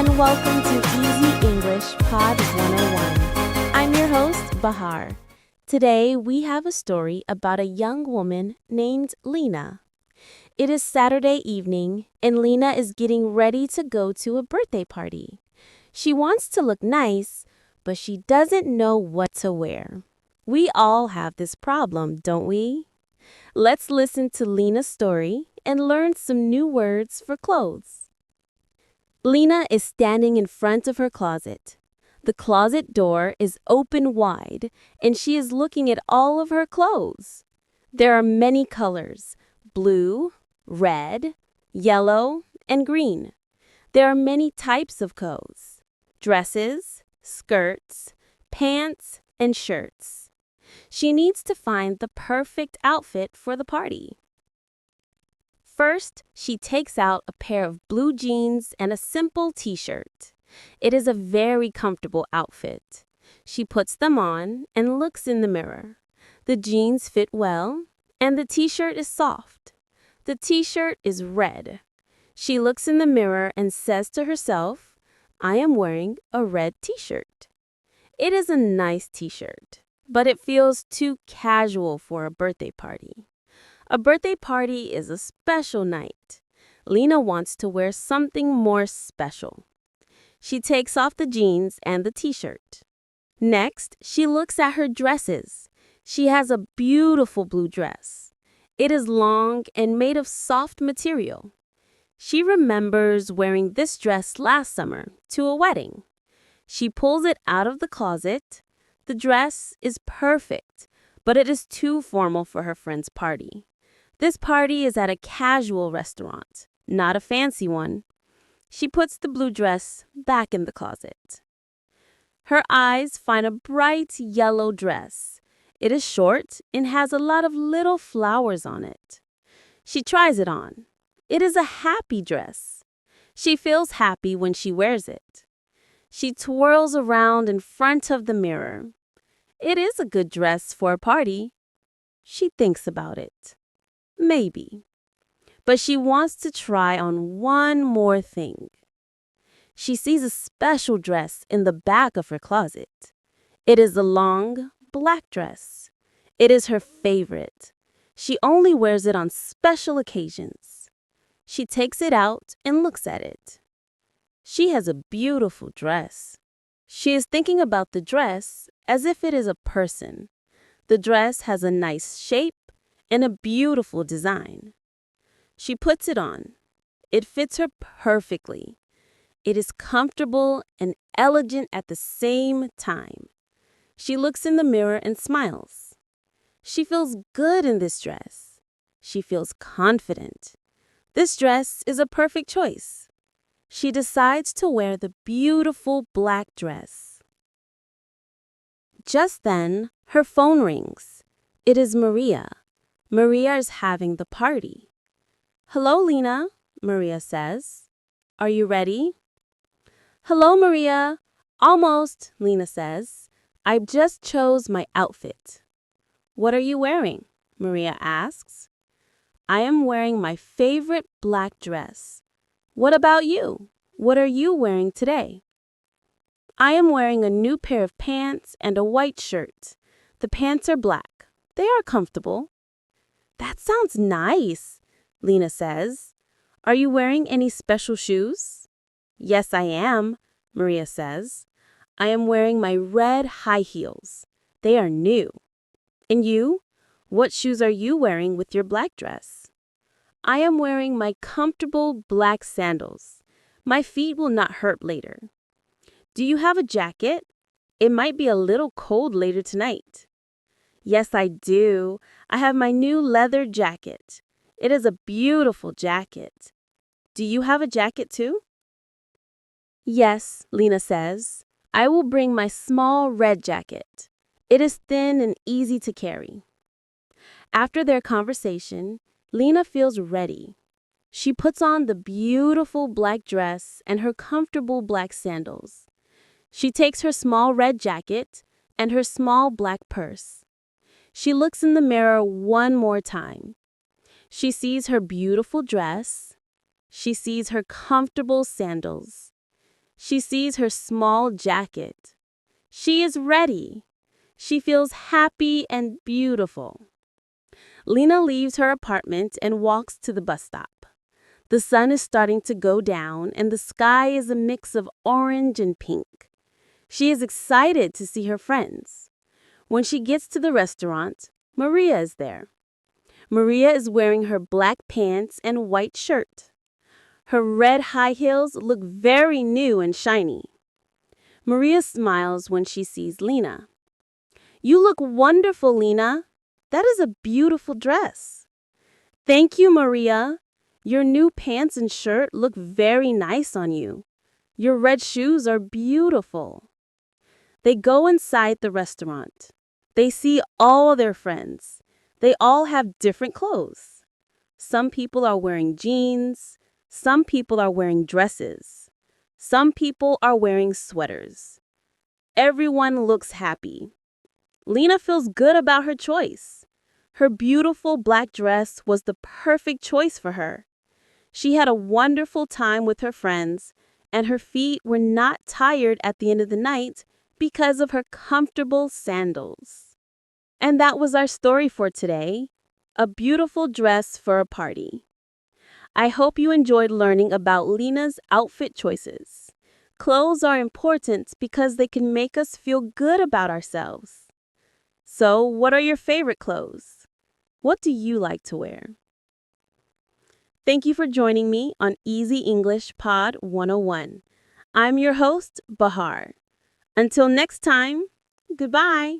and welcome to Easy English Pod 101. I'm your host, Bahar. Today, we have a story about a young woman named Lena. It is Saturday evening, and Lena is getting ready to go to a birthday party. She wants to look nice, but she doesn't know what to wear. We all have this problem, don't we? Let's listen to Lena's story and learn some new words for clothes. Lena is standing in front of her closet. The closet door is open wide, and she is looking at all of her clothes. There are many colors: blue, red, yellow, and green. There are many types of clothes: dresses, skirts, pants, and shirts. She needs to find the perfect outfit for the party. First, she takes out a pair of blue jeans and a simple t-shirt. It is a very comfortable outfit. She puts them on and looks in the mirror. The jeans fit well, and the t-shirt is soft. The t-shirt is red. She looks in the mirror and says to herself, "I am wearing a red t-shirt." It is a nice t-shirt, but it feels too casual for a birthday party. A birthday party is a special night. Lena wants to wear something more special. She takes off the jeans and the t-shirt. Next, she looks at her dresses. She has a beautiful blue dress. It is long and made of soft material. She remembers wearing this dress last summer to a wedding. She pulls it out of the closet. The dress is perfect, but it is too formal for her friend's party. This party is at a casual restaurant, not a fancy one. She puts the blue dress back in the closet. Her eyes find a bright yellow dress. It is short and has a lot of little flowers on it. She tries it on. It is a happy dress. She feels happy when she wears it. She twirls around in front of the mirror. It is a good dress for a party. She thinks about it. Maybe. But she wants to try on one more thing. She sees a special dress in the back of her closet. It is a long, black dress. It is her favorite. She only wears it on special occasions. She takes it out and looks at it. She has a beautiful dress. She is thinking about the dress as if it is a person. The dress has a nice shape and a beautiful design. She puts it on. It fits her perfectly. It is comfortable and elegant at the same time. She looks in the mirror and smiles. She feels good in this dress. She feels confident. This dress is a perfect choice. She decides to wear the beautiful black dress. Just then, her phone rings. It is Maria. Maria is having the party. "Hello, Lena," Maria says. "Are you ready?" "Hello, Maria." "Almost," Lena says. "I just chose my outfit." "What are you wearing?" Maria asks. "I am wearing my favorite black dress. What about you? What are you wearing today?" "I am wearing a new pair of pants and a white shirt. The pants are black. They are comfortable." "That sounds nice," Lena says. "Are you wearing any special shoes?" "Yes, I am," Maria says. "I am wearing my red high heels. They are new." "And you? What shoes are you wearing with your black dress?" "I am wearing my comfortable black sandals. My feet will not hurt later." "Do you have a jacket? It might be a little cold later tonight." "Yes, I do. I have my new leather jacket. It is a beautiful jacket. Do you have a jacket too?" "Yes," Lena says. "I will bring my small red jacket. It is thin and easy to carry." After their conversation, Lena feels ready. She puts on the beautiful black dress and her comfortable black sandals. She takes her small red jacket and her small black purse. She looks in the mirror one more time. She sees her beautiful dress. She sees her comfortable sandals. She sees her small jacket. She is ready. She feels happy and beautiful. Lena leaves her apartment and walks to the bus stop. The sun is starting to go down and the sky is a mix of orange and pink. She is excited to see her friends. When she gets to the restaurant, Maria is there. Maria is wearing her black pants and white shirt. Her red high heels look very new and shiny. Maria smiles when she sees Lena. "You look wonderful, Lena. That is a beautiful dress." "Thank you, Maria. Your new pants and shirt look very nice on you. Your red shoes are beautiful." They go inside the restaurant. They see all their friends. They all have different clothes. Some people are wearing jeans. Some people are wearing dresses. Some people are wearing sweaters. Everyone looks happy. Lena feels good about her choice. Her beautiful black dress was the perfect choice for her. She had a wonderful time with her friends, and her feet were not tired at the end of the night because of her comfortable sandals. And that was our story for today, A Beautiful Dress for a Party. I hope you enjoyed learning about Lena's outfit choices. Clothes are important because they can make us feel good about ourselves. So, what are your favorite clothes? What do you like to wear? Thank you for joining me on Easy English Pod 101. I'm your host, Bahar. Until next time, goodbye.